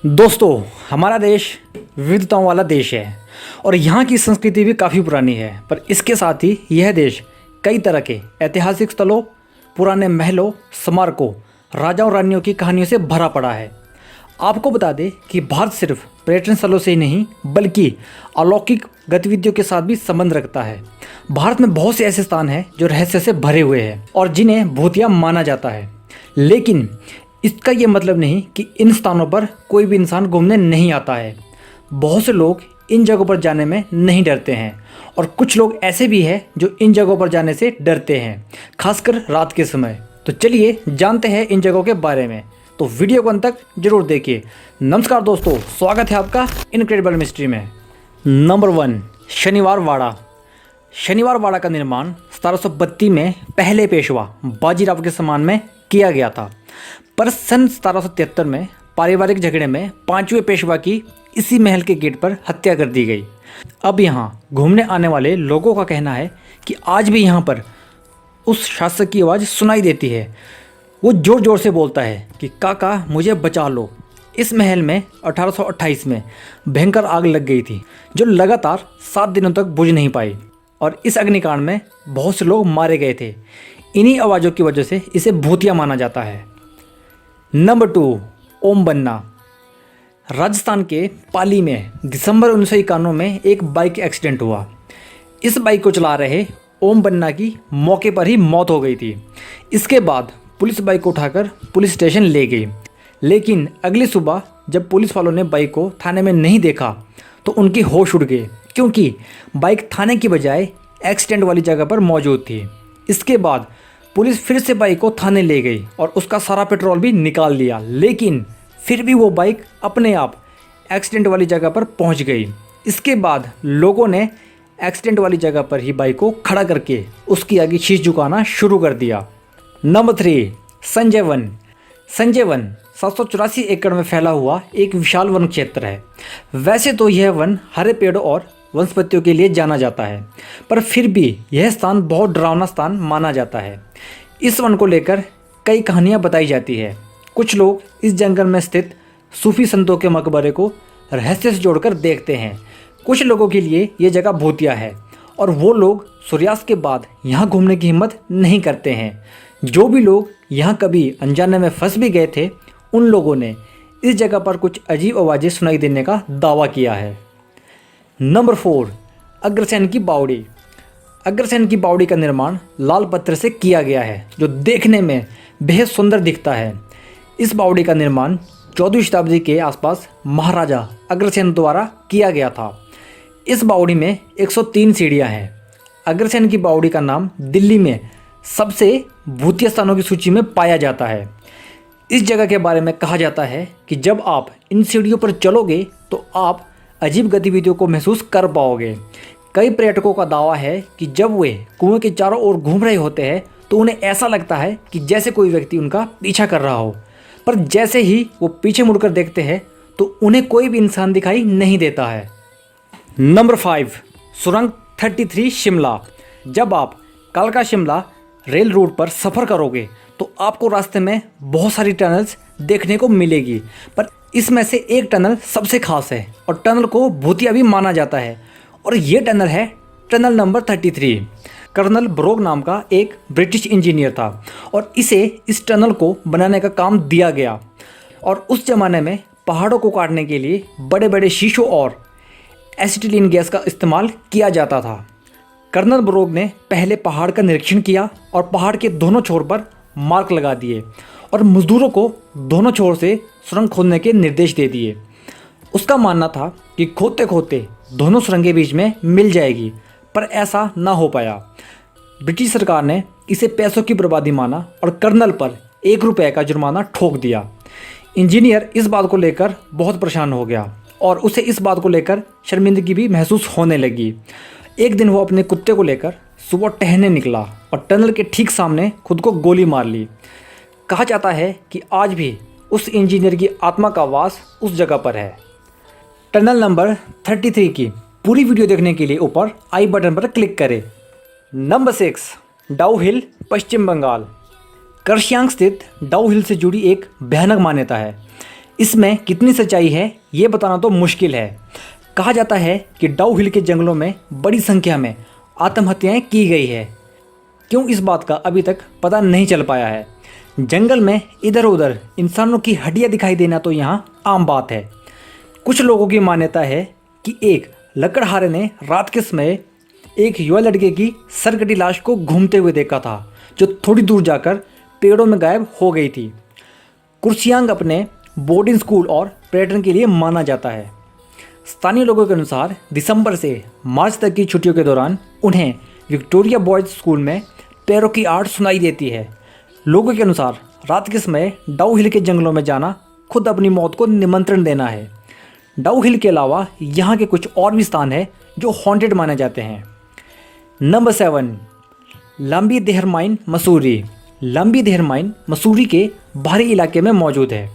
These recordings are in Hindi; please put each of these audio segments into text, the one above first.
दोस्तों, हमारा देश विविधताओं वाला देश है और यहाँ की संस्कृति भी काफ़ी पुरानी है। पर इसके साथ ही यह देश कई तरह के ऐतिहासिक स्थलों, पुराने महलों, स्मारकों, राजाओं रानियों की कहानियों से भरा पड़ा है। आपको बता दें कि भारत सिर्फ पर्यटन स्थलों से ही नहीं बल्कि अलौकिक गतिविधियों के साथ भी संबंध रखता है। भारत में बहुत से ऐसे स्थान हैं जो रहस्य से भरे हुए हैं और जिन्हें भूतिया माना जाता है। लेकिन इसका ये मतलब नहीं कि इन स्थानों पर कोई भी इंसान घूमने नहीं आता है। बहुत से लोग इन जगहों पर जाने में नहीं डरते हैं और कुछ लोग ऐसे भी हैं जो इन जगहों पर जाने से डरते हैं, खासकर रात के समय। तो चलिए जानते हैं इन जगहों के बारे में, तो वीडियो को अंत तक जरूर देखिए। नमस्कार दोस्तों, स्वागत है आपका इनक्रेडिबल मिस्ट्री में। नंबर 1, शनिवार वाड़ा। शनिवार वाड़ा का निर्माण 1732 में पहले पेशवा बाजीराव के सम्मान में किया गया था, पर सन 1773 में पारिवारिक झगड़े में 5वें पेशवा की इसी महल के गेट पर हत्या कर दी गई। अब यहाँ घूमने आने वाले लोगों का कहना है कि आज भी यहाँ पर उस शासक की आवाज़ सुनाई देती है। वो जोर जोर से बोलता है कि काका मुझे बचा लो। इस महल में 1828 में भयंकर आग लग गई थी जो लगातार 7 दिनों तक बुझ नहीं पाई और इस अग्निकांड में बहुत से लोग मारे गए थे। इन्हीं आवाज़ों की वजह से इसे भूतिया माना जाता है। नंबर 2, ओम बन्ना। राजस्थान के पाली में दिसंबर 1991 में एक बाइक एक्सीडेंट हुआ। इस बाइक को चला रहे ओम बन्ना की मौके पर ही मौत हो गई थी। इसके बाद पुलिस बाइक को उठाकर पुलिस स्टेशन ले गई, लेकिन अगली सुबह जब पुलिस वालों ने बाइक को थाने में नहीं देखा तो उनके होश उड़ गए, क्योंकि बाइक थाने की बजाय एक्सीडेंट वाली जगह पर मौजूद थी। इसके बाद पुलिस फिर से बाइक को थाने ले गई और उसका सारा पेट्रोल भी निकाल लिया, लेकिन फिर भी वो बाइक अपने आप एक्सीडेंट वाली जगह पर पहुंच गई। इसके बाद लोगों ने एक्सीडेंट वाली जगह पर ही बाइक को खड़ा करके उसकी आगे शीश झुकाना शुरू कर दिया। Number 3, Sanjay one. Sanjay one 784 एकड़ में फैला हुआ एक विशाल वन क्षेत्र है। वैसे तो यह वन हरे पेड़ों और वनस्पतियों के लिए जाना जाता है, पर फिर भी यह स्थान बहुत डरावना स्थान माना जाता है। इस वन को लेकर कई कहानियां बताई जाती है। कुछ लोग इस जंगल में स्थित सूफी संतों के मकबरे को रहस्य से जोड़कर देखते हैं। कुछ लोगों के लिए ये जगह भूतिया है और वो लोग सूर्यास्त के बाद यहाँ घूमने की हिम्मत नहीं करते हैं। जो भी लोग यहाँ कभी अनजाने में फंस भी गए थे, उन लोगों ने इस जगह पर कुछ अजीब आवाज़ें सुनाई देने का दावा किया है। नंबर 4, अग्रसेन की बावड़ी। अग्रसेन की बावड़ी का निर्माण लाल पत्थर से किया गया है जो देखने में बेहद सुंदर दिखता है। इस बावड़ी का निर्माण 14वीं शताब्दी के आसपास महाराजा अग्रसेन द्वारा किया गया था। इस बावड़ी में 103 सीढ़ियाँ हैं। अग्रसेन की बावड़ी का नाम दिल्ली में सबसे भूतिया स्थानों की सूची में पाया जाता है। इस जगह के बारे में कहा जाता है कि जब आप इन सीढ़ियों पर चलोगे तो आप अजीब गतिविधियों को महसूस कर पाओगे। कई पर्यटकों का दावा है कि जब वे कुएं के चारों ओर घूम रहे होते हैं तो उन्हें ऐसा लगता है कि जैसे कोई व्यक्ति उनका पीछा कर रहा हो, पर जैसे ही वो पीछे मुड़कर देखते हैं तो उन्हें कोई भी इंसान दिखाई नहीं देता है। नंबर 5, सुरंग 33 शिमला। जब आप कालका शिमला रेल रूट पर सफ़र करोगे तो आपको रास्ते में बहुत सारी टनल्स देखने को मिलेगी, पर इसमें से एक टनल सबसे खास है और टनल को भूतिया भी माना जाता है, और ये टनल है टनल नंबर 33। कर्नल ब्रोग नाम का एक ब्रिटिश इंजीनियर था और इसे इस टनल को बनाने का काम दिया गया। और उस ज़माने में पहाड़ों को काटने के लिए बड़े बड़े शीशों और एसिटिलीन गैस का इस्तेमाल किया जाता था। कर्नल ब्रोग ने पहले पहाड़ का निरीक्षण किया और पहाड़ के दोनों छोर पर मार्क लगा दिए और मजदूरों को दोनों छोर से सुरंग खोदने के निर्देश दे दिए। उसका मानना था कि खोदते खोदते दोनों सुरंगें बीच में मिल जाएगी, पर ऐसा ना हो पाया। ब्रिटिश सरकार ने इसे पैसों की बर्बादी माना और कर्नल पर 1 रुपये का जुर्माना ठोक दिया। इंजीनियर इस बात को लेकर बहुत परेशान हो गया और उसे इस बात को लेकर शर्मिंदगी भी महसूस होने लगी। एक दिन वो अपने कुत्ते को लेकर सुबह टहलने निकला और टनल के ठीक सामने खुद को गोली मार ली। कहा जाता है कि आज भी उस इंजीनियर की आत्मा का वास उस जगह पर है। टनल नंबर 33 की पूरी वीडियो देखने के लिए ऊपर आई बटन पर क्लिक करें। नंबर 6, डाउ हिल, पश्चिम बंगाल। कर्शियांग स्थित डाउ हिल से जुड़ी एक भयानक मान्यता है। इसमें कितनी सच्चाई है ये बताना तो मुश्किल है। कहा जाता है कि डाउ हिल के जंगलों में बड़ी संख्या में आत्महत्याएं की गई है। क्यों, इस बात का अभी तक पता नहीं चल पाया है। जंगल में इधर उधर इंसानों की हड्डियां दिखाई देना तो यहाँ आम बात है। कुछ लोगों की मान्यता है कि एक लकड़हारे ने रात के समय एक युवा लड़के की सरकटी लाश को घूमते हुए देखा था, जो थोड़ी दूर जाकर पेड़ों में गायब हो गई थी। कुर्सियांग अपने बोर्डिंग स्कूल और पर्यटन के लिए माना जाता है। स्थानीय लोगों के अनुसार दिसंबर से मार्च तक की छुट्टियों के दौरान उन्हें विक्टोरिया बॉयज़ स्कूल में पैरों की आहट सुनाई देती है। लोगों के अनुसार रात के समय डाउ हिल के जंगलों में जाना खुद अपनी मौत को निमंत्रण देना है। डाउ हिल के अलावा यहाँ के कुछ और भी स्थान हैं जो हॉन्टेड माने जाते हैं। नंबर 7, लंबी देहर माइन मसूरी। लंबी देहर माइन मसूरी के बाहरी इलाके में मौजूद है।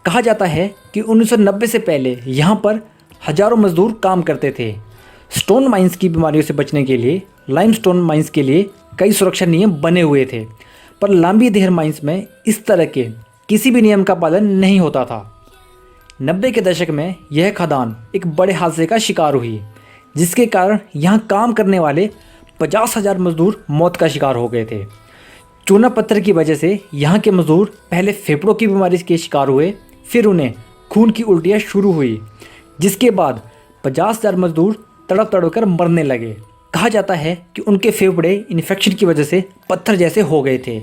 कहा जाता है कि 1990 से पहले यहाँ पर हजारों मजदूर काम करते थे। स्टोन माइंस की बीमारियों से बचने के लिए लाइमस्टोन माइंस के लिए कई सुरक्षा नियम बने हुए थे, पर लंबी देहर माइंस में इस तरह के किसी भी नियम का पालन नहीं होता था। 90 के दशक में यह खदान एक बड़े हादसे का शिकार हुई, जिसके कारण यहाँ काम करने वाले 50,000 मजदूर मौत का शिकार हो गए थे। चूना पत्थर की वजह से यहाँ के मजदूर पहले फेफड़ों की बीमारी के शिकार हुए, फिर उन्हें खून की उल्टियाँ शुरू हुई, जिसके बाद 50,000 मजदूर तड़प तड़प कर मरने लगे। कहा जाता है कि उनके फेफड़े इन्फेक्शन की वजह से पत्थर जैसे हो गए थे।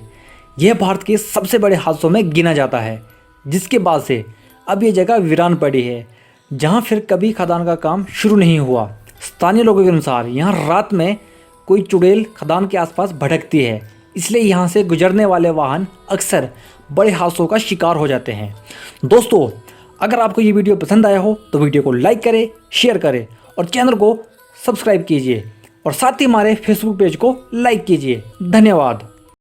यह भारत के सबसे बड़े हादसों में गिना जाता है, जिसके बाद से अब ये जगह वीरान पड़ी है, जहाँ फिर कभी खदान का काम शुरू नहीं हुआ। स्थानीय लोगों के अनुसार यहाँ रात में कोई चुड़ैल खदान के आसपास भटकती है, इसलिए यहाँ से गुजरने वाले वाहन अक्सर बड़े हादसों का शिकार हो जाते हैं। दोस्तों, अगर आपको ये वीडियो पसंद आया हो तो वीडियो को लाइक करें, शेयर करें और चैनल को सब्सक्राइब कीजिए और साथ ही हमारे फेसबुक पेज को लाइक कीजिए। धन्यवाद।